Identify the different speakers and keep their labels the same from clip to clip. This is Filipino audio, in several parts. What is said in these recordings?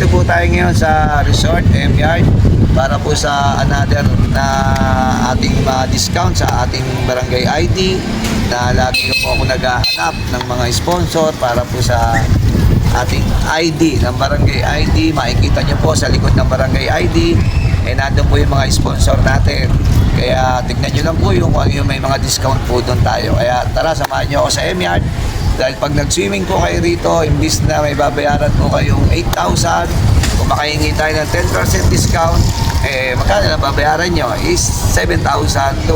Speaker 1: nandito po tayo ngayon sa Resort M-Yard para po sa another na ating discount sa ating barangay ID na lagi po ako naghahanap ng mga sponsor para po sa ating ID ng barangay ID. Makikita nyo po sa likod ng barangay ID nandun po yung mga sponsor natin. Kaya tignan nyo lang po yung may mga discount po doon tayo. Kaya tara, samahan nyo ako sa M-Yard. Dahil pag nag-swimming po kayo rito, imbis na may babayaran po kayong 8,000, kung makahingi tayo ng 10% discount, magkano na babayaran nyo is 7,200,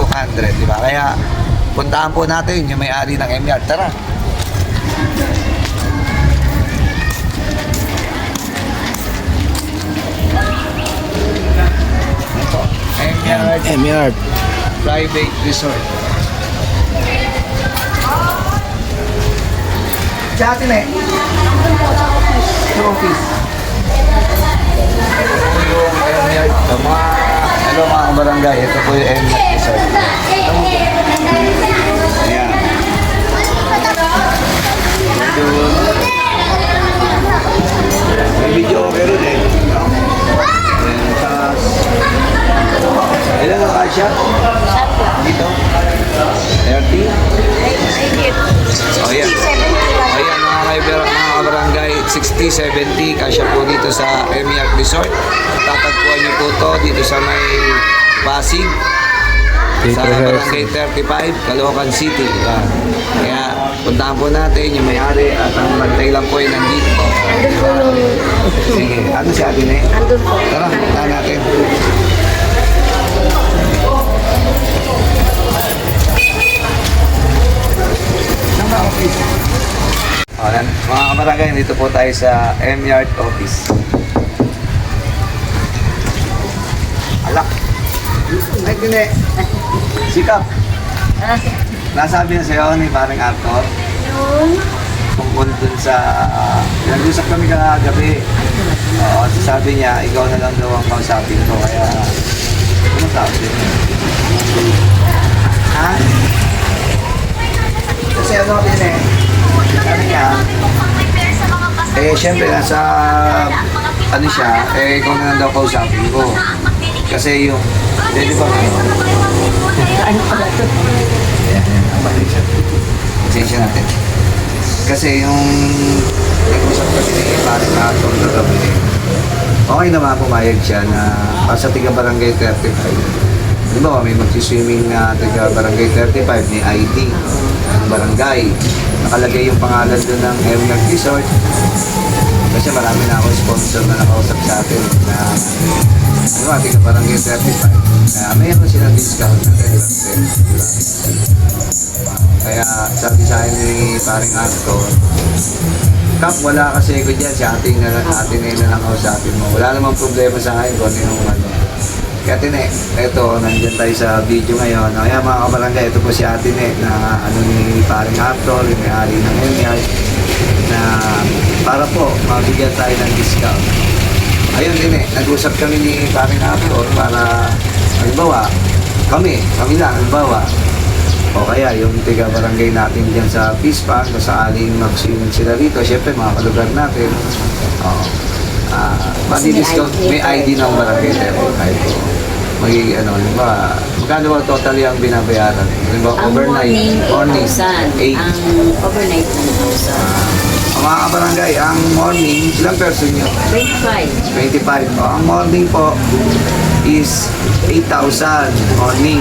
Speaker 1: di ba? Kaya puntahan po natin yung may-ari ng M-Yard. Tara! Ito, M-Yard.
Speaker 2: M-Yard.
Speaker 1: Private Resort. Sa atin sa office. Ito po yung M-Yard. Hello mga barangay, ito po yung M-Yard Resort. Ayan. May video okay rin ilan ang kasya? Dito? 30? Oh yan. Ayan mga barangay, 60-70 kasya po dito sa M-Yard Resort. Tatagpuan niyo po to dito sa may Pasig sa barangay 35, Caloocan City, diba? Kaya puntahan po natin yung may-ari at ang magtay lang po ay nandito.
Speaker 3: Andun po yung...
Speaker 1: Sige, ano si atin
Speaker 3: Andun po.
Speaker 1: Tara, puntahan natin. Mga kabarangay, dito po tayo sa M-Yard office. Alak. Ay, hindi. Sikap. Nasabi na sa'yo ni parang Arthur tungkol dun sa nag-usap kami kagabi. Sabi niya, ikaw na lang daw ang kausapin ko. Kaya, ano sabi? Ha? Kasi ano din sabi niya, syempre nasa, ano siya, ikaw na lang daw kausapin ko. Kasi yung, di ba nga?
Speaker 3: Ano pala ito?
Speaker 1: Ang balik siya. Pasensya natin. Kasi yung, nag-usap kasi ni parang Arthur na gabi, okay naman pumayag siya na sa tiga barangay 35. Diba, may magsiswimming na taga barangay 35 ni ID ng barangay. Nakalagay yung pangalan doon ng M-Yard Resort. Kasi marami na ako sponsor na nakausap sa atin na diba, taga barangay 35. Kaya mayroon silang discount na 10%. Kaya sabi sa akin ni paring Arthur, Kap, wala kasi ko dyan, si ating na lang kausapin mo. Wala namang problema sa akin kung ano yung ano. Kaya Tine, eto, nandiyan tayo sa video ngayon. Kaya mga kabarangay, ito po si Atine na ano ni paring Arthur, yung may-ari ng M-Yard, na para po mabigyan tayo ng discount. Ayun Tine, nag-usap kami ni paring Arthur para, halimbawa, kami lang, halimbawa, o kaya yung tiga barangay natin dyan sa Pispan, kung sakaling mag-swimming sila rito, syempre mga kalugar natin, madi-discount, may ID ng barangay 35. Magiging ano, ba, magkano ba total yung binabayaran? Ba, overnight?
Speaker 3: Morning, 8,000. Ang overnight, 1,000.
Speaker 1: Ang mga kabarangay, ang morning, ilang person nyo?
Speaker 3: 25.
Speaker 1: 25. Ang morning po is 8,000 morning.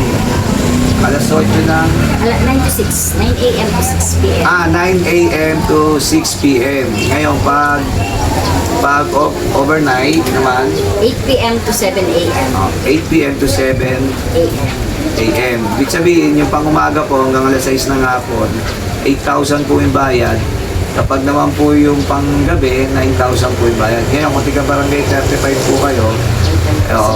Speaker 1: Alas 8 na.
Speaker 3: 9 to 6. 9 a.m. to 6 p.m.
Speaker 1: 9 a.m. to 6 p.m. Ngayon, pag overnight naman,
Speaker 3: 8 p.m. to 7 a.m.
Speaker 1: 8 p.m. to 7 a.m. Ibig sabihin, yung pang-umaga po hanggang alas 6 ng hapon, 8,000 po yung bayad. Kapag naman po yung pang-gabi, 9,000 po yung bayad. Ngayon, kung tiga barangay 35 po kayo,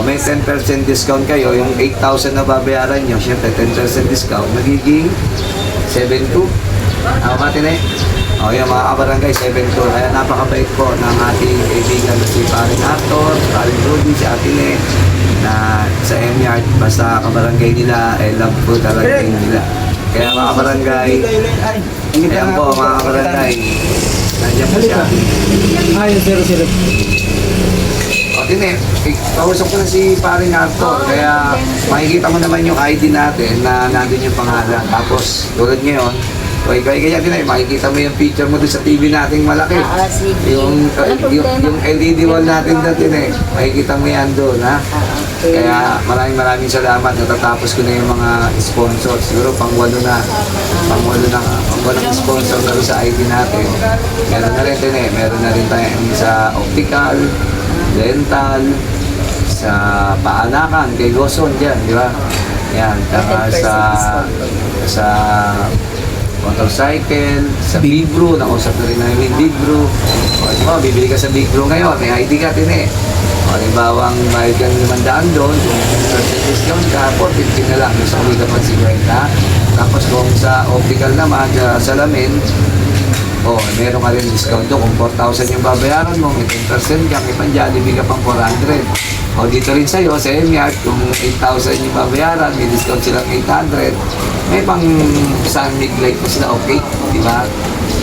Speaker 1: may 10% discount kayo. Yung 8,000 na babayaran nyo, syempre 10% discount, magiging 7,200. Ako mati na yung mga kabarangay, 7,200. Kaya napakabait po ng ating kaibigan na si paring Arthur, paring Rudy, si Atine, na sa M-Yard, basta kabarangay nila, love po talaga nila. Kaya mga kabarangay, ayan po mga kabarangay, nandiyan po siya.
Speaker 2: Ayun, 0-0.
Speaker 1: Tine, kausap ko na si paring Arthur, kaya makikita mo naman yung ID natin na nandun yung pangalan. Tapos, tulad ngayon, kaya Tine, makikita mo yung picture mo doon sa TV nating malaki.
Speaker 3: Sige.
Speaker 1: Yung,
Speaker 3: Walang problema.
Speaker 1: yung LED wall natin dati makikita mo yan doon, ha?
Speaker 3: Okay.
Speaker 1: Kaya maraming salamat. Natatapos ko na yung mga sponsor. Siguro pang-walo na. Pang-walong sponsor na rin sa ID natin. Meron na rin meron na rin tayo sa optical, dental, sa paanakan, kay Goson dyan, di ba? Yan, saka
Speaker 3: 10%
Speaker 1: sa motorcycle, sa Big Bro, nakusap na rin namin yung Big Bro. O, di ba, bibili ka sa Big Bro ngayon, may ID ka, O, halimbawa, bayad ka ng 500 doon, kung percent discount ka, 450 na lang, yung sa uwi ka pag 50. Tapos kung sa optical naman, sa salamin, meron ka rin discount doon. Kung 4,000 yung babayaran mo, may 10% ka, may pang-Jollibee ka pang 400. O, dito rin sa'yo, sa MYARD, kung 8,000 yung babayaran, may discount silang 800. May pang San Miguel pa sila, okay? Di ba?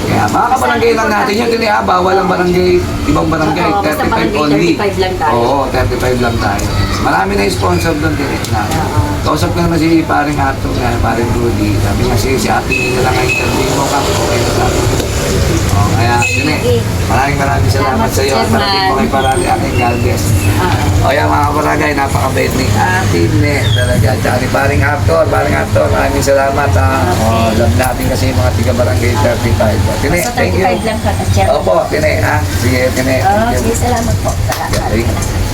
Speaker 1: Kaya mga kabarangay lang natin yun, bawal ang barangay, ibang barangay,
Speaker 3: Oo, basta
Speaker 1: 35
Speaker 3: barangay,
Speaker 1: only.
Speaker 3: 35 lang tayo.
Speaker 1: Oo, 35 lang tayo. Marami na yung sponsor doon din na. Kausap ko naman si paring Arthur nga, paring Rudy. Sabi nga si ate nila lang ang interview mo ka, okay na sabi. Kaya maraming salamat sa iyo. Parating mo kay Parali aking God bless. O yan mga kabarangay, napakabait ni Ate Ne talaga. Tsaka ni paring Arthur, maraming salamat. Love natin kasi yung mga tiga-barangay 35. Tine,
Speaker 3: Basta
Speaker 1: thank you.
Speaker 3: 35 lang ka, Chair.
Speaker 1: Opo, Tine, ha? Sige, Tine.
Speaker 3: Sige, salamat po. Salamat.
Speaker 1: Okay.